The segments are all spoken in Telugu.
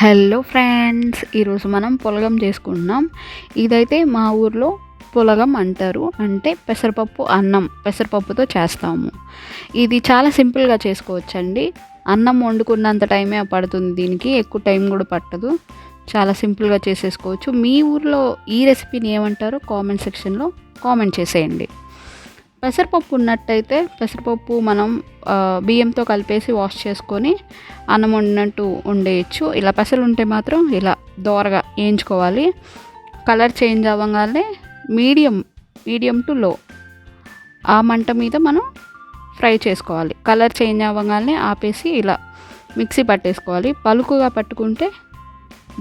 హలో ఫ్రెండ్స్, ఈరోజు మనం పులగం చేసుకుంటున్నాం. ఇదైతే మా ఊర్లో పులగం అంటారు. అంటే పెసరపప్పు అన్నం, పెసరపప్పుతో చేస్తాము. ఇది చాలా సింపుల్గా చేసుకోవచ్చండి. అన్నం వండుకున్నంత టైమే పడుతుంది, దీనికి ఎక్కువ టైం కూడా పట్టదు. చాలా సింపుల్గా చేసేసుకోవచ్చు. మీ ఊర్లో ఈ రెసిపీని ఏమంటారో కామెంట్ సెక్షన్లో కామెంట్ చేసేయండి. పెసరపప్పు ఉన్నట్టయితే పెసరపప్పు మనం బియ్యంతో కలిపేసి వాష్ చేసుకొని అన్నం వండినట్టు వండేయచ్చు. ఇలా పెసలు ఉంటే మాత్రం ఇలా దోరగా వేయించుకోవాలి. కలర్ చేంజ్ అవ్వగానే మీడియం టు లో ఆ మంట మీద మనం ఫ్రై చేసుకోవాలి. కలర్ చేంజ్ అవ్వగానే ఆపేసి ఇలా మిక్సీ పట్టేసుకోవాలి. పలుకుగా పట్టుకుంటే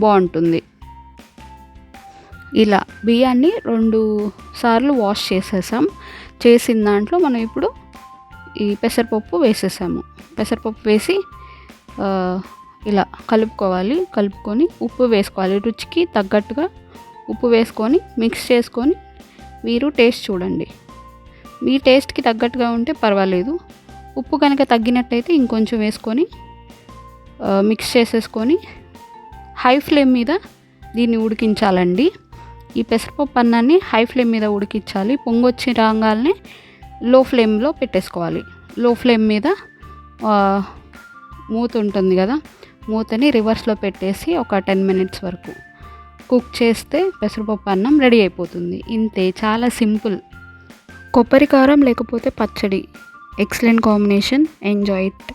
బాగుంటుంది. ఇలా బియ్యాన్ని 2 సార్లు వాష్ చేసేసాం. చేసిన దాంట్లో మనం ఇప్పుడు ఈ పెసరపప్పు వేసేసాము. పెసరపప్పు వేసి ఇలా కలుపుకొని ఉప్పు వేసుకోవాలి. రుచికి తగ్గట్టుగా ఉప్పు వేసుకొని మిక్స్ చేసుకొని మీరు టేస్ట్ చూడండి. మీ టేస్ట్కి తగ్గట్టుగా ఉంటే పర్వాలేదు. ఉప్పు కనుక తగ్గినట్టయితే ఇంకొంచెం వేసుకొని మిక్స్ చేసేసుకొని హై ఫ్లేమ్ మీద దీన్ని ఉడికించాలండి. ఈ పెసరపప్పు అన్నాన్ని హై ఫ్లేమ్ మీద ఉడికించాలి. పొంగొచ్చి రాగానే లో ఫ్లేమ్లో పెట్టేసుకోవాలి. లో ఫ్లేమ్ మీద మూత ఉంటుంది కదా, మూతని రివర్స్లో పెట్టేసి ఒక 10 మినిట్స్ వరకు కుక్ చేస్తే పెసరపప్పు అన్నం రెడీ అయిపోతుంది. ఇంతే, చాలా సింపుల్. కొబ్బరి కారం లేకపోతే పచ్చడి, ఎక్సలెంట్ కాంబినేషన్. Enjoy it.